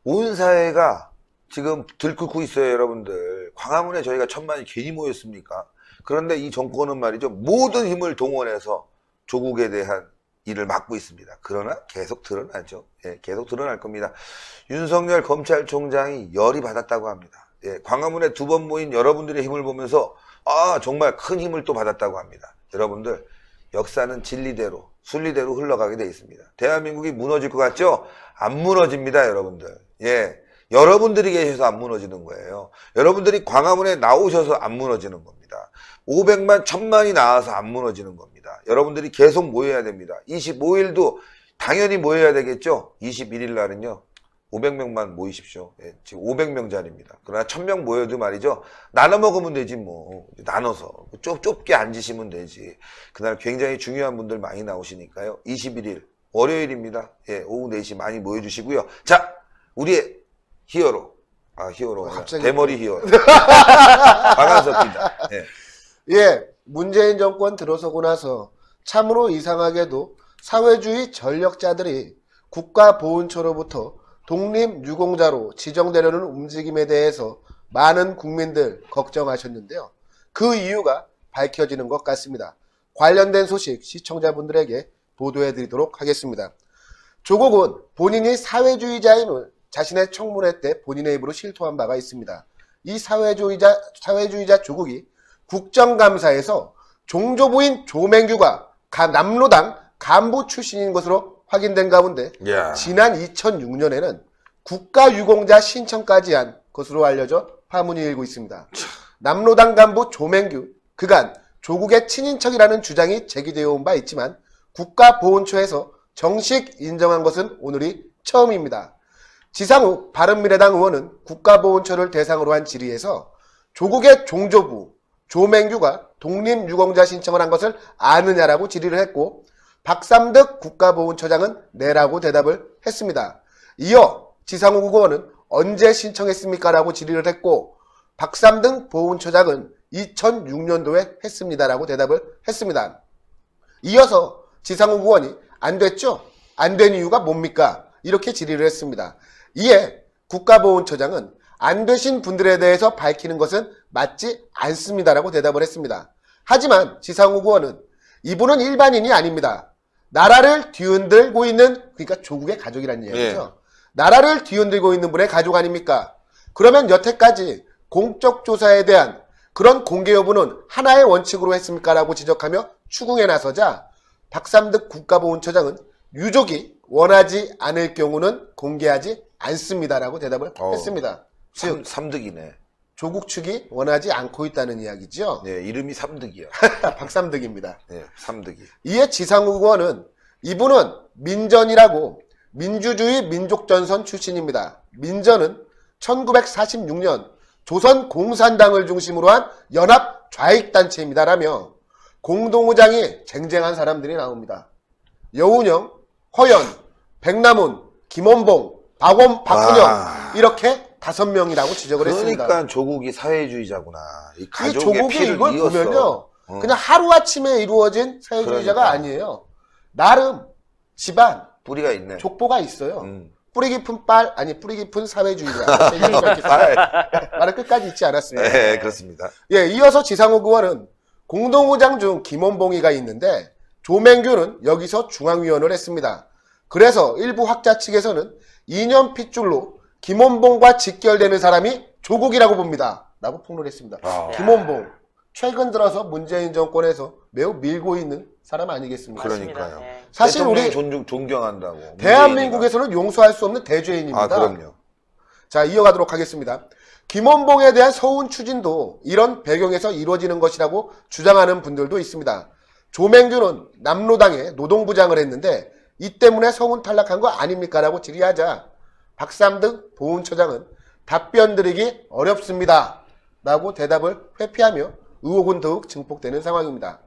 온 사회가 지금 들끓고 있어요, 여러분들. 광화문에 저희가 1000만이 괜히 모였습니까? 그런데 이 정권은 말이죠, 모든 힘을 동원해서 조국에 대한 일을 막고 있습니다. 그러나 계속 드러나죠. 예, 계속 드러날 겁니다. 윤석열 검찰총장이 열이 받았다고 합니다. 예, 광화문에 2번 모인 여러분들의 힘을 보면서 정말 큰 힘을 또 받았다고 합니다. 여러분들, 역사는 진리대로 순리대로 흘러가게 돼 있습니다. 대한민국이 무너질 것 같죠? 안 무너집니다, 여러분들. 예, 여러분들이 계셔서 안 무너지는 거예요. 여러분들이 광화문에 나오셔서 안 무너지는 겁니다. 500만, 1000만이 나와서 안 무너지는 겁니다. 여러분들이 계속 모여야 됩니다. 25일도 당연히 모여야 되겠죠? 21일 날은요, 500명만 모이십시오. 예, 지금 500명짜리입니다. 그러나 1000명 모여도 말이죠, 나눠 먹으면 되지 뭐. 나눠서 좁게 앉으시면 되지. 그날 굉장히 중요한 분들 많이 나오시니까요. 21일 월요일입니다. 예, 오후 4시 많이 모여주시고요. 자, 우리의 히어로. 히어로가 갑자기 대머리 히어로. 박한석 기자. 예. 예, 문재인 정권 들어서고 나서 참으로 이상하게도 사회주의 전력자들이 국가보훈처로부터 독립유공자로 지정되려는 움직임에 대해서 많은 국민들 걱정하셨는데요. 그 이유가 밝혀지는 것 같습니다. 관련된 소식 시청자분들에게 보도해드리도록 하겠습니다. 조국은 본인이 사회주의자임을 자신의 청문회 때 본인의 입으로 실토한 바가 있습니다. 이 사회주의자 조국이 국정감사에서 종조부인 조맹규가 남로당 간부 출신인 것으로 확인된 가운데 지난 2006년에는 국가유공자 신청까지 한 것으로 알려져 파문이 일고 있습니다. 남로당 간부 조맹규, 그간 조국의 친인척이라는 주장이 제기되어 온 바 있지만 국가보훈처에서 정식 인정한 것은 오늘이 처음입니다. 지상욱 바른미래당 의원은 국가보훈처를 대상으로 한 질의에서 조국의 종조부 조맹규가 독립유공자 신청을 한 것을 아느냐라고 질의를 했고, 박삼득 국가보훈처장은 네라고 대답을 했습니다. 이어 지상욱 의원은 언제 신청했습니까? 라고 질의를 했고, 박삼득 보훈처장은 2006년도에 했습니다라고 대답을 했습니다. 이어서 지상욱 의원이 안 됐죠? 안 된 이유가 뭡니까? 이렇게 질의를 했습니다. 이에 국가보훈처장은 안 되신 분들에 대해서 밝히는 것은 맞지 않습니다라고 대답을 했습니다. 하지만 지상욱 의원은 이분은 일반인이 아닙니다. 나라를 뒤흔들고 있는, 그러니까 조국의 가족이라는 얘기죠. 나라를 뒤흔들고 있는 분의 가족 아닙니까? 그러면 여태까지 공적 조사에 대한 그런 공개 여부는 하나의 원칙으로 했습니까? 라고 지적하며 추궁에 나서자 박삼득 국가보훈처장은 유족이 원하지 않을 경우는 공개하지 않습니다라고 대답을 했습니다. 즉 삼득이네. 조국 측이 원하지 않고 있다는 이야기죠. 네, 이름이 삼득이야. 박삼득입니다. 네, 삼득이. 이에 지상욱 의원은 이분은 민전이라고 민주주의 민족전선 출신입니다. 민전은 1946년 조선공산당을 중심으로 한 연합 좌익단체입니다라며 공동의장이 쟁쟁한 사람들이 나옵니다. 여운형, 허연, 백남훈, 김원봉, 박훈영 이렇게 5명이라고 지적을 했습니다. 그러니까 조국이 사회주의자구나. 이 가족의 조국이 피를 이걸 이었어. 보면요, 그냥 하루아침에 이루어진 사회주의자가 그러니까. 아니에요. 나름 집안 뿌리가 있네. 족보가 있어요. 뿌리 깊은 뿌리 깊은 사회주의자. 말을 끝까지 잊지 않았습니다. 네, 그렇습니다. 예, 이어서 지상욱 의원은 공동의장 중 김원봉이가 있는데 조맹규는 여기서 중앙위원을 했습니다. 그래서 일부 학자 측에서는 이념 핏줄로 김원봉과 직결되는 사람이 조국이라고 봅니다. 라고 폭로했습니다. 김원봉, 최근 들어서 문재인 정권에서 매우 밀고 있는 사람 아니겠습니까? 그러니까요. 사실 우리 존경한다고. 대한민국에서는 용서할 수 없는 대죄인입니다. 그럼요. 자, 이어가도록 하겠습니다. 김원봉에 대한 서운 추진도 이런 배경에서 이루어지는 것이라고 주장하는 분들도 있습니다. 조맹규는 남로당에 노동부장을 했는데 이 때문에 서운 탈락한 거 아닙니까? 라고 질의하자 박삼득 보훈처장은 답변 드리기 어렵습니다. 라고 대답을 회피하며 의혹은 더욱 증폭되는 상황입니다.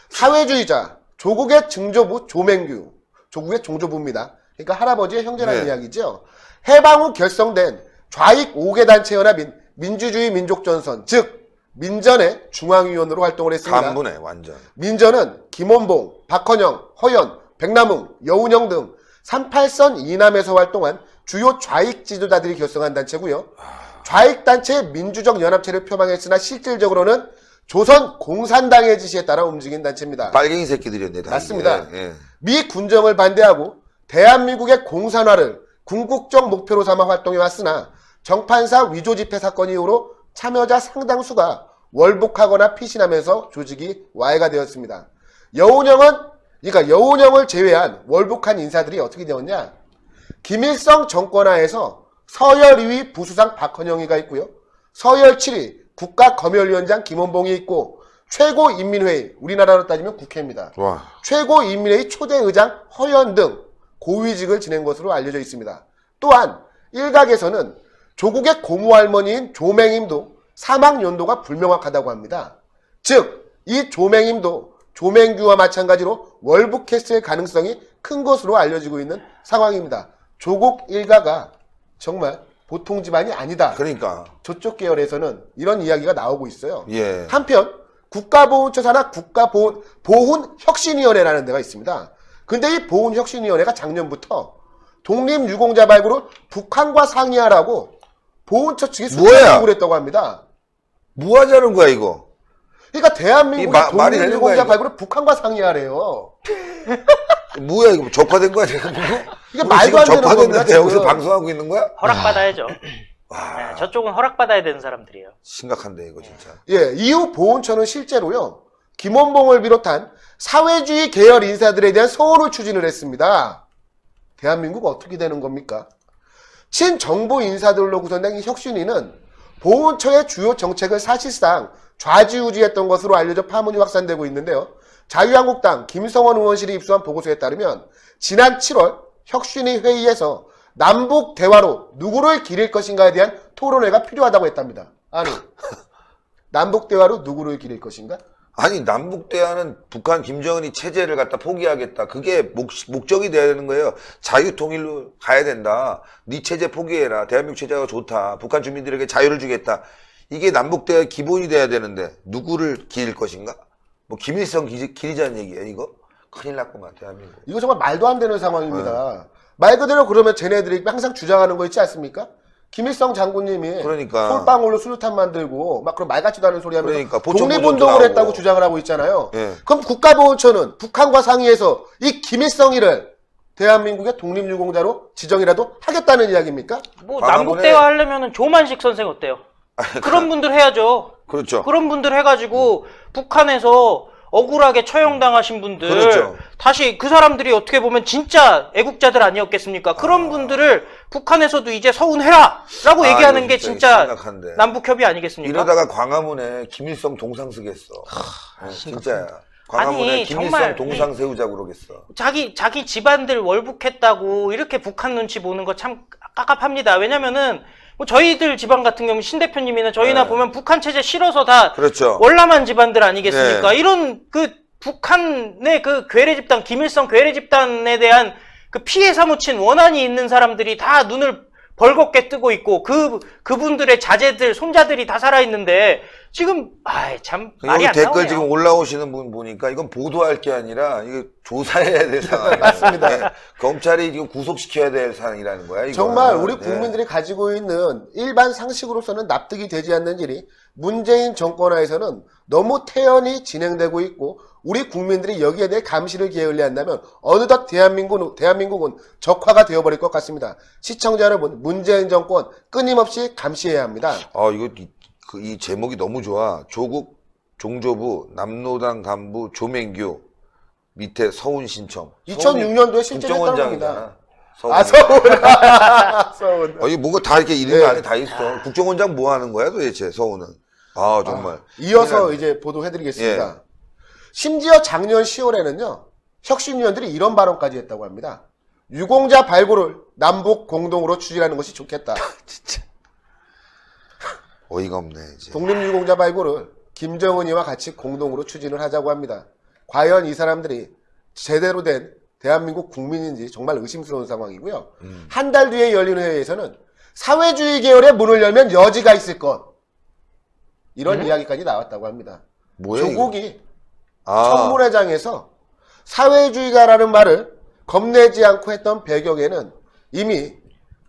사회주의자, 조국의 증조부 조맹규, 조국의 종조부입니다. 그러니까 할아버지의 형제라는 이야기죠. 해방 후 결성된 좌익 5개 단체 연합인 민주주의 민족전선, 즉 민전의 중앙위원으로 활동을 했습니다. 간부네, 완전. 민전은 김원봉, 박헌영, 허연, 백남웅, 여운형 등 38선 이남에서 활동한 주요 좌익 지도자들이 결성한 단체고요. 좌익 단체의 민주적 연합체를 표방했으나 실질적으로는 조선 공산당의 지시에 따라 움직인 단체입니다. 빨갱이 새끼들이었네. 다 맞습니다. 이게. 예. 미 군정을 반대하고 대한민국의 공산화를 궁극적 목표로 삼아 활동해 왔으나 정판사 위조 집회 사건 이후로 참여자 상당수가 월북하거나 피신하면서 조직이 와해가 되었습니다. 여운형을 제외한 월북한 인사들이 어떻게 되었냐? 김일성 정권하에서 서열 2위 부수상 박헌영이가 있고요. 서열 7위 국가검열위원장 김원봉이 있고 최고인민회의, 우리나라로 따지면 국회입니다. 와. 최고인민회의 초대의장 허연 등 고위직을 지낸 것으로 알려져 있습니다. 또한 일각에서는 조국의 고모할머니인 조맹임도 사망 연도가 불명확하다고 합니다. 즉, 이 조맹임도 조맹규와 마찬가지로 월북했을 가능성이 큰 것으로 알려지고 있는 상황입니다. 조국 일가가 정말 보통 집안이 아니다. 그러니까. 저쪽 계열에서는 이런 이야기가 나오고 있어요. 예. 한편 국가보훈처사나 국가보훈혁신위원회라는 데가 있습니다. 근데 이 보훈혁신위원회가 작년부터 독립유공자 발굴을 북한과 상의하라고 보훈처 측이 요구를 했다고 합니다. 뭐 하자는 거야, 이거? 그러니까 대한민국의 말이 되는 거야, 독립유공자 이거? 발굴을 북한과 상의하래요. 뭐야, 이거 접화된 거야, 지금? 이게 말도 안 되는 겁니다. 접화됐는데 여기서 지금. 방송하고 있는 거야? 허락받아야죠. 와. 네, 저쪽은 허락받아야 되는 사람들이에요. 심각한데, 이거 진짜. 예, 이후 보훈처는 실제로요, 김원봉을 비롯한 사회주의 계열 인사들에 대한 소원을 추진을 했습니다. 대한민국 어떻게 되는 겁니까? 친정부 인사들로 구성된 이 혁신위는 보훈처의 주요 정책을 사실상 좌지우지했던 것으로 알려져 파문이 확산되고 있는데요. 자유한국당 김성원 의원실이 입수한 보고서에 따르면 지난 7월 혁신위 회의에서 남북 대화로 누구를 기릴 것인가에 대한 토론회가 필요하다고 했답니다. 아니, 남북 대화로 누구를 기릴 것인가? 아니, 남북대화는 북한 김정은이 체제를 갖다 포기하겠다. 그게 목적이 돼야 되는 거예요. 자유통일로 가야 된다. 네 체제 포기해라. 대한민국 체제가 좋다. 북한 주민들에게 자유를 주겠다. 이게 남북대화의 기본이 돼야 되는데 누구를 기릴 것인가? 뭐 김일성 기리자는 얘기야, 이거? 큰일 났구만, 대한민국. 이거 정말 말도 안 되는 상황입니다. 말 그대로 그러면 쟤네들이 항상 주장하는 거 있지 않습니까? 김일성 장군님이 그러니까. 솔방울로 수류탄 만들고 막 그런 말 같지도 않은 소리 하면서 그러니까. 독립운동을 나오고. 했다고 주장을 하고 있잖아요. 예. 그럼 국가보훈처는 북한과 상의해서 이 김일성이를 대한민국의 독립유공자로 지정이라도 하겠다는 이야기입니까? 뭐 광화문에- 남북대화 하려면은 조만식 선생 어때요? 그런 분들 해야죠. 그렇죠. 그런 분들 해가지고 북한에서 억울하게 처형당하신 분들 그렇죠. 다시 그 사람들이 어떻게 보면 진짜 애국자들 아니었겠습니까? 그런 분들을 북한에서도 이제 서운해라 라고 얘기하는 이거 게 진짜 진짜 심각한데. 남북협의 아니겠습니까? 이러다가 광화문에 김일성 동상 쓰겠어. 진짜야. 광화문에 아니, 김일성 정말 동상 세우자고 그러겠어. 자기 집안들 월북했다고 이렇게 북한 눈치 보는 거 참 깝깝합니다. 왜냐면은 뭐 저희들 집안 같은 경우 신 대표님이나 저희나 네. 보면 북한 체제 싫어서 다 그렇죠. 월남한 집안들 아니겠습니까? 네. 이런 그 북한의 그 괴뢰 집단, 김일성 괴뢰 집단에 대한 그 피해 사무친 원한이 있는 사람들이 다 눈을 벌겋게 뜨고 있고 그분들의 자제들, 손자들이 다 살아있는데 지금 참 말이 여기 안 댓글 나오네요. 지금 올라오시는 분 보니까 이건 보도할 게 아니라 이거 조사해야 될 상황이에요. 맞습니다. 네. 검찰이 지금 구속시켜야 될 상황이라는 거야. 이거는. 정말 우리 네. 국민들이 가지고 있는 일반 상식으로서는 납득이 되지 않는 일이 문재인 정권하에서는 너무 태연히 진행되고 있고 우리 국민들이 여기에 대해 감시를 게을리 한다면 어느덧 대한민국은 적화가 되어버릴 것 같습니다. 시청자 여러분, 문재인 정권 끊임없이 감시해야 합니다. 이 제목이 너무 좋아. 조국 종조부 남로당 간부 조맹규 밑에 서운 신청. 2006년도에 실제 했던 겁니다. 국정원장이잖아. 서운. 이게 뭔가 다 이렇게 이름이 네. 안에 다 있어. 국정원장 뭐 하는 거야 도대체 서운은. 정말. 이어서 이제 보도해드리겠습니다. 예. 심지어 작년 10월에는요. 혁신위원들이 이런 발언까지 했다고 합니다. 유공자 발굴을 남북 공동으로 추진하는 것이 좋겠다. 진짜. 어이가 없네 이제. 독립유공자 발굴을 김정은이와 같이 공동으로 추진을 하자고 합니다. 과연 이 사람들이 제대로 된 대한민국 국민인지 정말 의심스러운 상황이고요. 한 달 뒤에 열리는 회의에서는 사회주의 계열의 문을 열면 여지가 있을 것. 이런 이야기까지 나왔다고 합니다. 뭐야 조국이 이거? 청문회장에서 사회주의가라는 말을 겁내지 않고 했던 배경에는 이미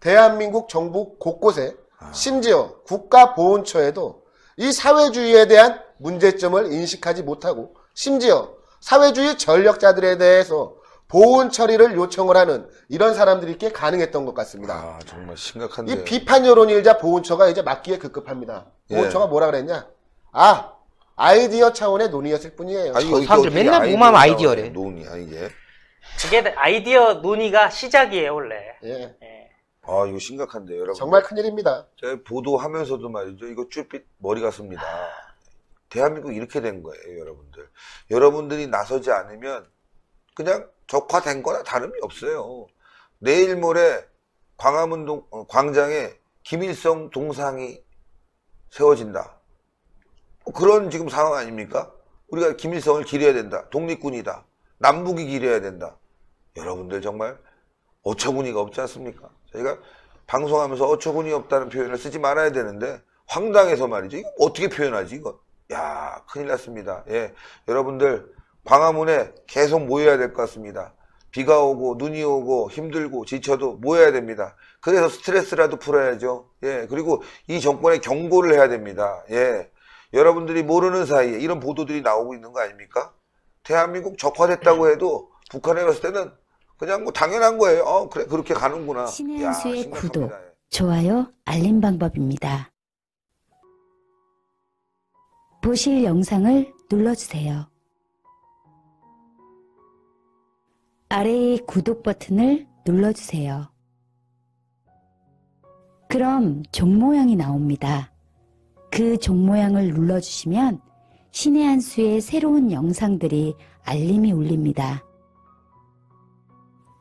대한민국 정부 곳곳에 심지어 국가보훈처에도 이 사회주의에 대한 문제점을 인식하지 못하고 심지어 사회주의 전력자들에 대해서 보훈 처리를 요청을 하는 이런 사람들이 꽤 가능했던 것 같습니다. 아, 정말 심각한데요. 이 비판 여론이 일자 보훈처가 이제 막기에 급급합니다. 보훈처가 뭐라 그랬냐? 아, 아이디어 차원의 논의였을 뿐이에요. 아니, 여기 사람들 어떻게 맨날 뭐만 아이디어 아이디어래. 논의야, 이게. 그게 아이디어 논의가 시작이에요, 원래. 예, 예. 아, 이거 심각한데요, 여러분. 정말 큰일입니다. 제가 보도하면서도 말이죠. 이거 쭈삣 머리가 섭니다. 대한민국 이렇게 된 거예요, 여러분들. 여러분들이 나서지 않으면 그냥 적화된 거나 다름이 없어요. 내일 모레 광화문 광장에 김일성 동상이 세워진다. 그런 지금 상황 아닙니까? 우리가 김일성을 기려야 된다. 독립군이다. 남북이 기려야 된다. 여러분들 정말 어처구니가 없지 않습니까? 저희가 방송하면서 어처구니 없다는 표현을 쓰지 말아야 되는데 황당해서 말이죠. 이거 어떻게 표현하지 이거? 야, 큰일 났습니다. 예, 여러분들 광화문에 계속 모여야 될 것 같습니다. 비가 오고 눈이 오고 힘들고 지쳐도 모여야 됩니다. 그래서 스트레스라도 풀어야죠. 예, 그리고 이 정권에 경고를 해야 됩니다. 예, 여러분들이 모르는 사이에 이런 보도들이 나오고 있는 거 아닙니까? 대한민국 적화됐다고 해도 북한에 갔을 때는 그냥 뭐 당연한 거예요. 그래 그렇게 가는구나. 신의 야, 한수의 심각합니다. 구독, 좋아요, 알림 방법입니다. 보실 영상을 눌러주세요. 아래의 구독 버튼을 눌러주세요. 그럼 종 모양이 나옵니다. 그 종 모양을 눌러주시면 신의 한수의 새로운 영상들이 알림이 울립니다.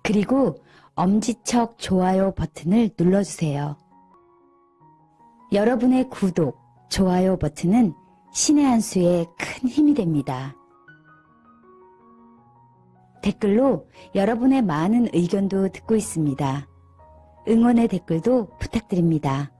그리고 엄지척 좋아요 버튼을 눌러주세요. 여러분의 구독, 좋아요 버튼은 신의 한수에 큰 힘이 됩니다. 댓글로 여러분의 많은 의견도 듣고 있습니다. 응원의 댓글도 부탁드립니다.